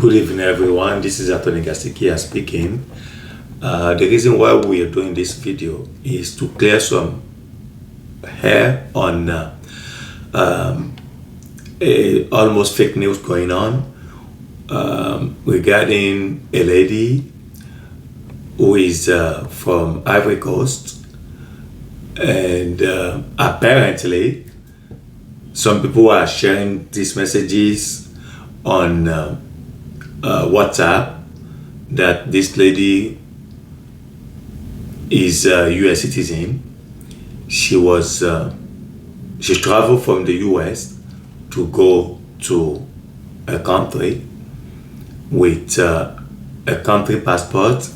Good evening, everyone. This is Attorney Gastikia speaking. The reason why we are doing this video is to clear some hair on almost fake news going on regarding a lady who is from Ivory Coast, and apparently some people are sharing these messages on WhatsApp that this lady is a US citizen. She traveled from the US to go to a country with a country passport,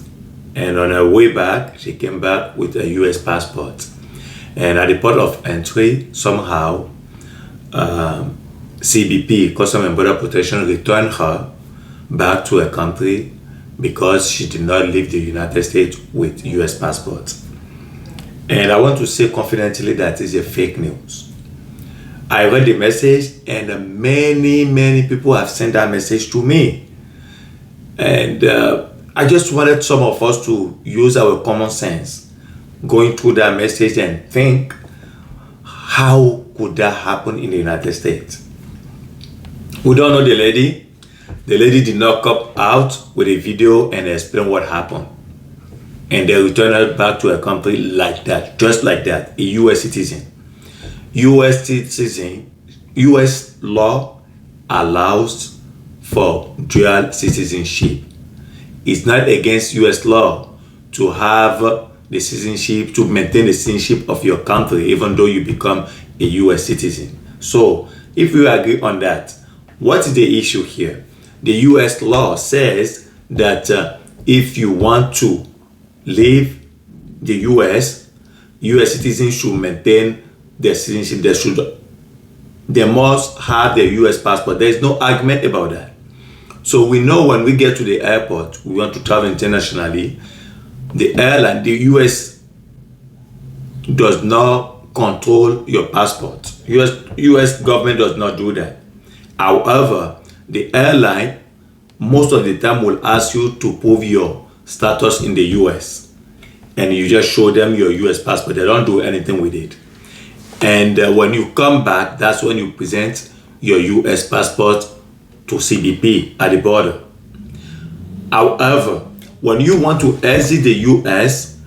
and on her way back she came back with a US passport, and at the port of entry somehow CBP, Customs and Border Protection, returned her back to a country because she did not leave the United States with US passport. And I want to say confidently that is a fake news. I read the message, and many people have sent that message to me, and I just wanted some of us to use our common sense going through that message and think, how could that happen in the United States? We don't know the lady. The lady did not come out with a video and explain what happened. And they returned her back to a country like that, just like that, a US citizen. US law allows for dual citizenship. It's not against US law to have the citizenship, to maintain the citizenship of your country, even though you become a US citizen. So if we agree on that, what is the issue here? The US law says that if you want to leave the US citizens should maintain their citizenship. They must have their US passport. There is no argument about that. So we know when we get to the airport, we want to travel internationally, the airline, the US does not control your passport. US government does not do that. However, the airline most of the time will ask you to prove your status in the US, and you just show them your US passport. They don't do anything with it. And when you come back, that's when you present your US passport to CBP at the border. However, when you want to exit the US,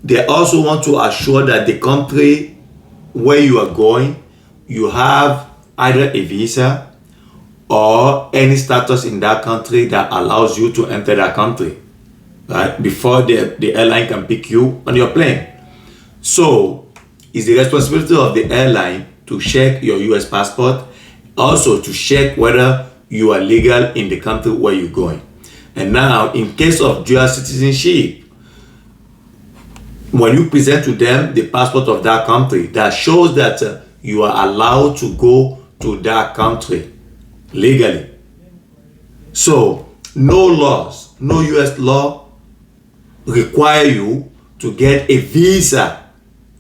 they also want to assure that the country where you are going, you have either a visa or any status in that country that allows you to enter that country, right? Before the airline can pick you on your plane. So it's the responsibility of the airline to check your US passport, also to check whether you are legal in the country where you're going. And now, in case of dual citizenship, when you present to them the passport of that country, that shows that you are allowed to go to that country legally. So no laws, no US law require you to get a visa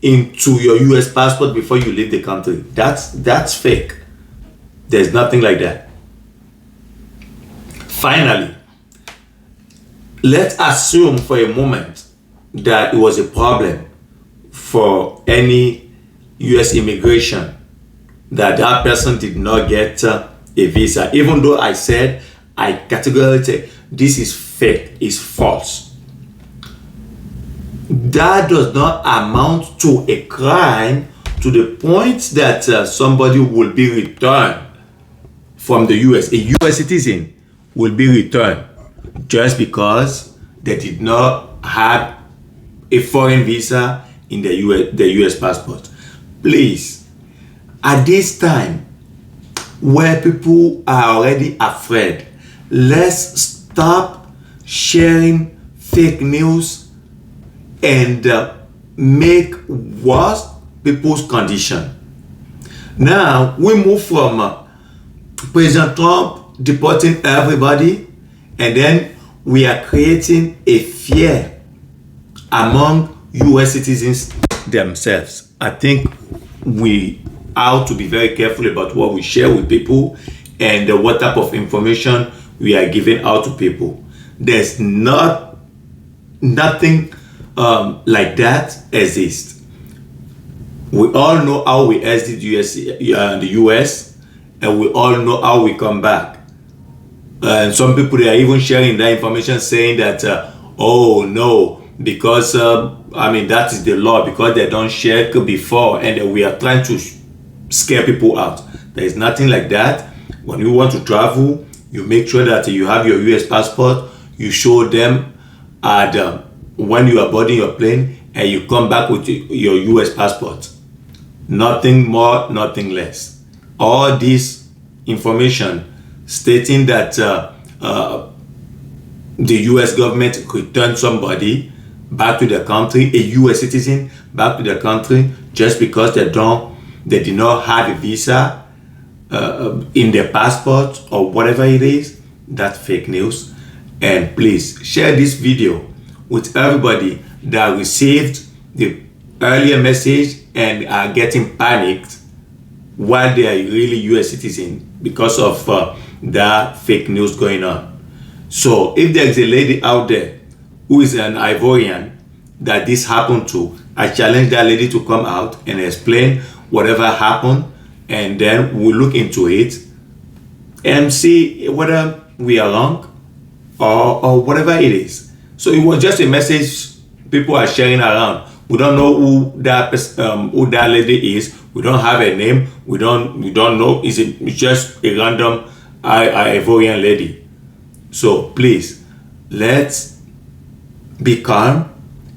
into your US passport before you leave the country. That's fake. There's nothing like that. Finally, let's assume for a moment that it was a problem for any US immigration that person did not get a visa, even though I categorically say this is fake, it's false. That does not amount to a crime to the point that somebody will be returned from the US. A US citizen will be returned just because they did not have a foreign visa in the US passport. Please, at this time where people are already afraid, let's stop sharing fake news and make worse people's condition. Now we move from President Trump deporting everybody, and then we are creating a fear among US citizens themselves. I think we have to be very careful about what we share with people and what type of information we are giving out to people. There's nothing like that exists. We all know how we exit the US, and we all know how we come back. And some people, they are even sharing that information, saying that, oh no, because that is the law, because they don't check before, and we are trying to scare people out. There is nothing like that. When you want to travel, you make sure that you have your US passport. You show them when you are boarding your plane, and you come back with your US passport. Nothing more, nothing less. All this information stating that the US government returned somebody back to the country, a US citizen back to the country, just because they did not have a visa in their passport or whatever it is. That's fake news. And please share this video with everybody that received the earlier message and are getting panicked while they are really US citizens because of that fake news going on. So if there's a lady out there who is an Ivorian that this happened to, I challenge that lady to come out and explain whatever happened, and then we'll look into it and see whether we are wrong or whatever it is. So it was just a message people are sharing around. We don't know who that lady is. We don't have a name. We don't know. It's just a random Ivorian lady. So please, let's be calm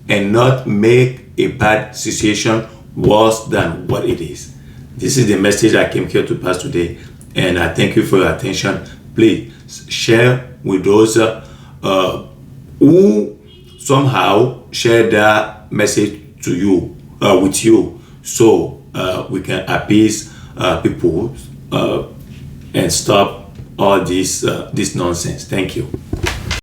and not make a bad situation worse than what it is. This is the message I came here to pass today, and I thank you for your attention. Please share with those who somehow share that message to you, with you, so we can appease people and stop all this nonsense. Thank you.